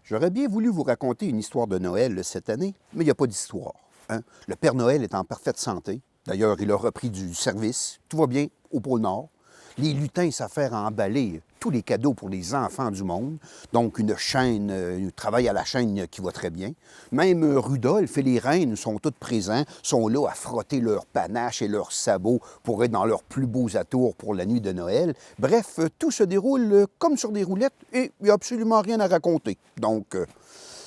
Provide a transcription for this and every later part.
J'aurais bien voulu vous raconter une histoire de Noël cette année, mais il n'y a pas d'histoire. Hein? Le Père Noël est en parfaite santé. D'ailleurs, il a repris du service. Tout va bien au pôle Nord. Les lutins s'affairent à emballer tous les cadeaux pour les enfants du monde. Donc, une chaîne, un travail à la chaîne qui va très bien. Même Rudolph et les reines sont tous présents, sont là à frotter leurs panaches et leurs sabots pour être dans leurs plus beaux atours pour la nuit de Noël. Bref, tout se déroule comme sur des roulettes et il n'y a absolument rien à raconter. Donc,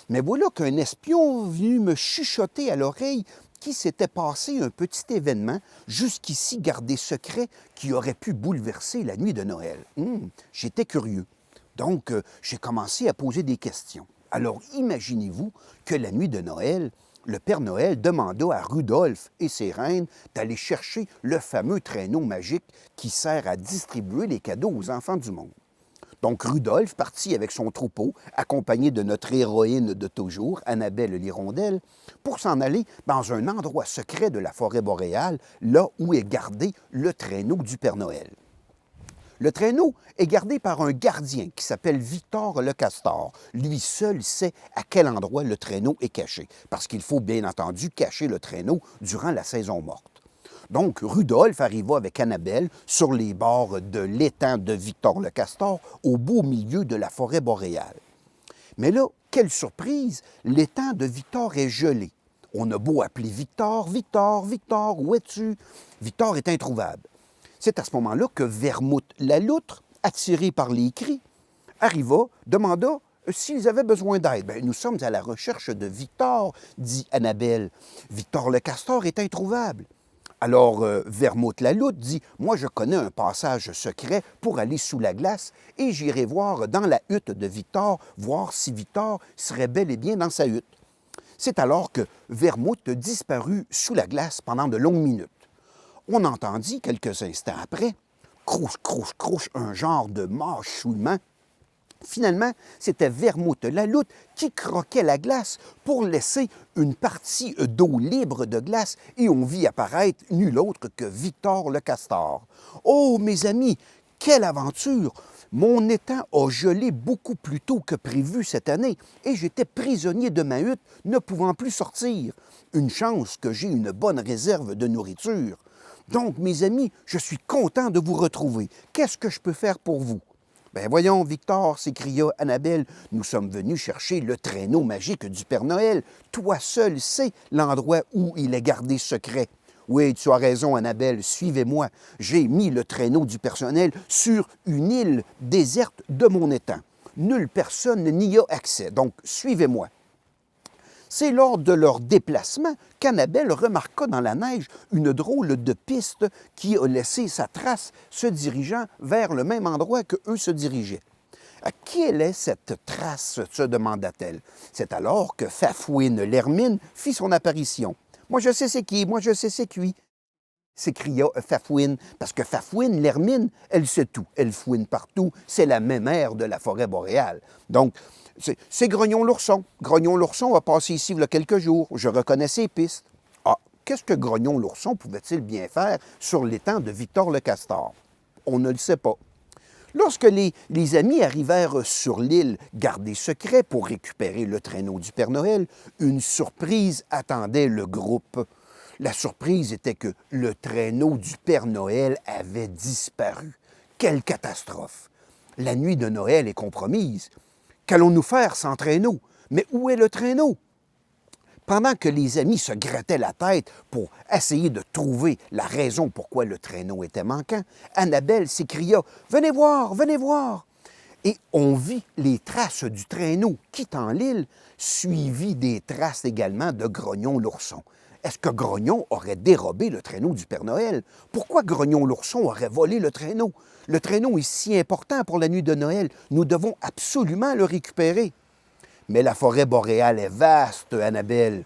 mais voilà qu'un espion venu me chuchoter à l'oreille qu'il s'était passé un petit événement jusqu'ici gardé secret qui aurait pu bouleverser la nuit de Noël. J'étais curieux. Donc, j'ai commencé à poser des questions. Alors, imaginez-vous que la nuit de Noël, le Père Noël demanda à Rudolph et ses reines d'aller chercher le fameux traîneau magique qui sert à distribuer les cadeaux aux enfants du monde. Donc, Rudolph partit avec son troupeau, accompagné de notre héroïne de toujours, Annabelle l'hirondelle, pour s'en aller dans un endroit secret de la forêt boréale, là où est gardé le traîneau du Père Noël. Le traîneau est gardé par un gardien qui s'appelle Victor le Castor. Lui seul sait à quel endroit le traîneau est caché, parce qu'il faut bien entendu cacher le traîneau durant la saison morte. Donc, Rudolph arriva avec Annabelle sur les bords de l'étang de Victor le Castor, au beau milieu de la forêt boréale. Mais là, quelle surprise, l'étang de Victor est gelé. On a beau appeler Victor, Victor, Victor, où es-tu? Victor est introuvable. C'est à ce moment-là que Vermouth la loutre, attirée par les cris, arriva, demanda s'ils avaient besoin d'aide. « Nous sommes à la recherche de Victor, dit Annabelle. Victor le Castor est introuvable. » Alors, Vermouth la loutre dit « Moi, je connais un passage secret pour aller sous la glace et j'irai voir dans la hutte de Victor, voir si Victor serait bel et bien dans sa hutte. » C'est alors que Vermouth disparut sous la glace pendant de longues minutes. On entendit, quelques instants après, crouche, crouche, crouche, un genre de mâchouillement. Finalement, c'était Vermouth la loutre qui croquait la glace pour laisser une partie d'eau libre de glace et on vit apparaître nul autre que Victor le Castor. « Oh, mes amis, quelle aventure! Mon étang a gelé beaucoup plus tôt que prévu cette année et j'étais prisonnier de ma hutte, ne pouvant plus sortir. Une chance que j'ai une bonne réserve de nourriture. Donc, mes amis, je suis content de vous retrouver. Qu'est-ce que je peux faire pour vous? » « Ben voyons, Victor, s'écria Annabelle, nous sommes venus chercher le traîneau magique du Père Noël. Toi seul sais l'endroit où il est gardé secret. Oui, tu as raison, Annabelle, suivez-moi. J'ai mis le traîneau du Père Noël sur une île déserte de mon étang. Nulle personne n'y a accès, donc suivez-moi. » C'est lors de leur déplacement qu'Annabelle remarqua dans la neige une drôle de piste qui a laissé sa trace se dirigeant vers le même endroit que eux se dirigeaient. « Quelle est cette trace? » se demanda-t-elle. C'est alors que Fafouine l'hermine fit son apparition. « Moi je sais c'est qui, moi je sais c'est qui !» s'écria Fafouine, parce que Fafouine l'hermine, elle sait tout, elle fouine partout, c'est la mémère de la forêt boréale. Donc, c'est Grognon l'ourson. Grognon l'ourson a passé ici il y a quelques jours. Je reconnais ses pistes. Ah, qu'est-ce que Grognon l'ourson pouvait-il bien faire sur l'étang de Victor le Castor? On ne le sait pas. Lorsque les amis arrivèrent sur l'île gardée secret pour récupérer le traîneau du Père Noël, une surprise attendait le groupe. La surprise était que le traîneau du Père Noël avait disparu. Quelle catastrophe! La nuit de Noël est compromise. Qu'allons-nous faire sans traîneau? Mais où est le traîneau? Pendant que les amis se grattaient la tête pour essayer de trouver la raison pourquoi le traîneau était manquant, Annabelle s'écria « Venez voir, venez voir! » Et on vit les traces du traîneau quittant l'île, suivies des traces également de Grognon l'ourson. Est-ce que Grognon aurait dérobé le traîneau du Père Noël? Pourquoi Grognon l'ourson aurait volé le traîneau? Le traîneau est si important pour la nuit de Noël, nous devons absolument le récupérer. Mais la forêt boréale est vaste, Annabelle.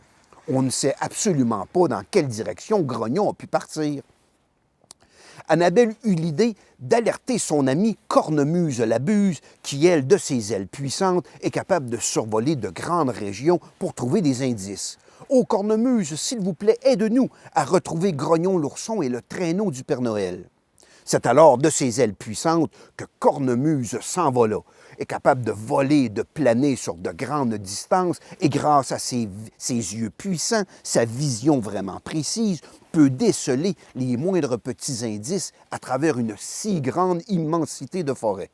On ne sait absolument pas dans quelle direction Grognon a pu partir. Annabelle eut l'idée d'alerter son amie Cornemuse la buse, qui, elle, de ses ailes puissantes, est capable de survoler de grandes régions pour trouver des indices. « Ô Cornemuse, s'il vous plaît, aide-nous à retrouver Grognon l'ourson et le traîneau du Père Noël. » C'est alors de ses ailes puissantes que Cornemuse s'envola, est capable de voler, de planer sur de grandes distances, et grâce à ses yeux puissants, sa vision vraiment précise, peut déceler les moindres petits indices à travers une si grande immensité de forêt.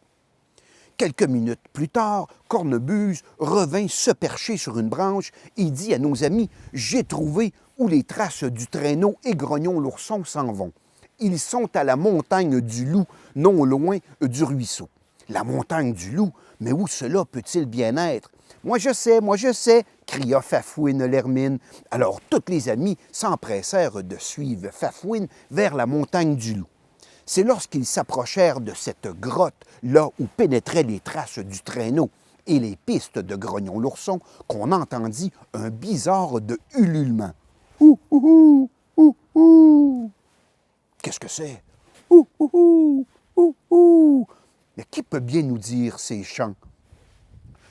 Quelques minutes plus tard, Cornemuse revint se percher sur une branche et dit à nos amis « J'ai trouvé où les traces du traîneau et Grognon l'ourson s'en vont. Ils sont à la montagne du Loup, non loin du ruisseau. » La montagne du Loup, mais où cela peut-il bien être? Moi je sais, cria Fafouine l'hermine. Alors tous les amis s'empressèrent de suivre Fafouine vers la montagne du Loup. C'est lorsqu'ils s'approchèrent de cette grotte, là où pénétraient les traces du traîneau et les pistes de Grognon l'ourson, qu'on entendit un bizarre de ululement. Ouh, ouh, ouh, ouh. Qu'est-ce que c'est? Ouh, ouh, ouh, ouh, ouh. Mais qui peut bien nous dire ces chants?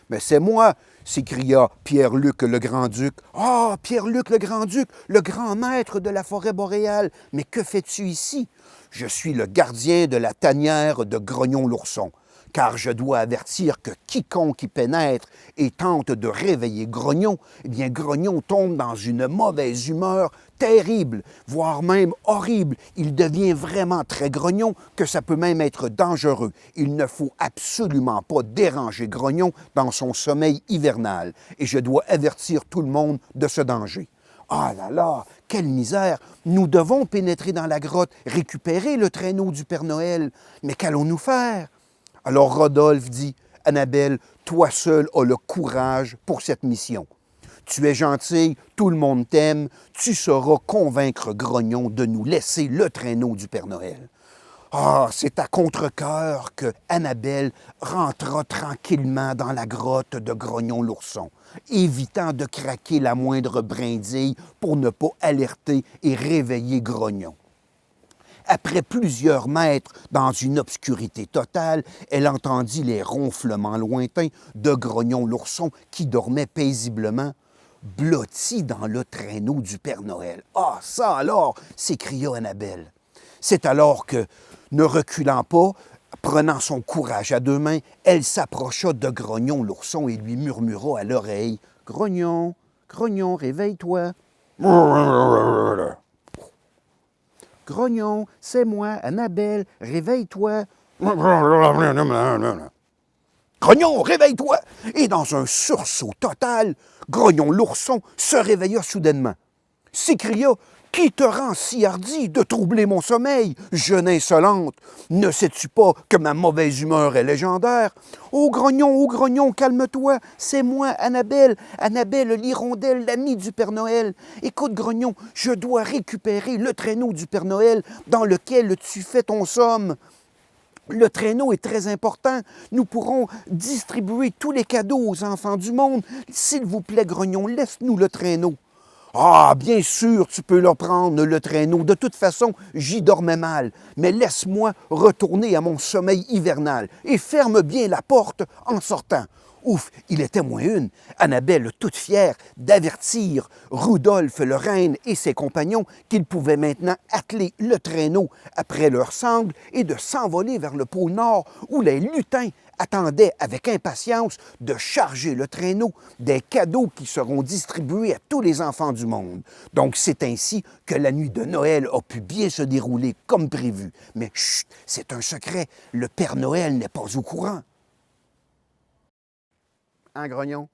Mais c'est moi, s'écria Pierre-Luc le Grand-Duc. Ah, Pierre-Luc le Grand-Duc, le grand maître de la forêt boréale, mais que fais-tu ici? Je suis le gardien de la tanière de Grognon l'ourson, car je dois avertir que quiconque y pénètre et tente de réveiller Grognon, eh bien Grognon tombe dans une mauvaise humeur terrible, voire même horrible. Il devient vraiment très grognon, que ça peut même être dangereux. Il ne faut absolument pas déranger Grognon dans son sommeil hivernal, et je dois avertir tout le monde de ce danger. Ah là là, quelle misère! Nous devons pénétrer dans la grotte, récupérer le traîneau du Père Noël. Mais qu'allons-nous faire? Alors Rodolphe dit, « Annabelle, toi seule as le courage pour cette mission. Tu es gentille, tout le monde t'aime, tu sauras convaincre Grognon de nous laisser le traîneau du Père Noël. » Ah, c'est à contre-cœur que Annabelle rentra tranquillement dans la grotte de Grognon l'ourson, évitant de craquer la moindre brindille pour ne pas alerter et réveiller Grognon. Après plusieurs mètres dans une obscurité totale, elle entendit les ronflements lointains de Grognon l'ourson qui dormait paisiblement, blotti dans le traîneau du Père Noël. « Ah, ça alors! » s'écria Annabelle. C'est alors que, ne reculant pas, prenant son courage à deux mains, elle s'approcha de Grognon l'ourson et lui murmura à l'oreille, « Grognon, Grognon, réveille-toi. »« Grognon, c'est moi, Annabelle, réveille-toi. »« Grognon, réveille-toi! » Et dans un sursaut total, Grognon l'ourson se réveilla soudainement. S'écria, « Qui te rend si hardi de troubler mon sommeil, jeune insolente? Ne sais-tu pas que ma mauvaise humeur est légendaire? Oh Grognon, calme-toi, c'est moi, Annabelle, Annabelle l'hirondelle, l'amie du Père Noël. Écoute, Grognon, je dois récupérer le traîneau du Père Noël dans lequel tu fais ton somme. Le traîneau est très important. Nous pourrons distribuer tous les cadeaux aux enfants du monde. S'il vous plaît, Grognon, laisse-nous le traîneau. » « Ah, bien sûr, tu peux le prendre, le traîneau. De toute façon, j'y dormais mal. Mais laisse-moi retourner à mon sommeil hivernal et ferme bien la porte en sortant. » Ouf, il était moins une. Annabelle, toute fière d'avertir Rudolphe le reine et ses compagnons qu'ils pouvaient maintenant atteler le traîneau après leur sangle et de s'envoler vers le pôle Nord où les lutins attendaient avec impatience de charger le traîneau des cadeaux qui seront distribués à tous les enfants du monde. Donc c'est ainsi que la nuit de Noël a pu bien se dérouler comme prévu. Mais chut, c'est un secret, le Père Noël n'est pas au courant. Hein, Grognon?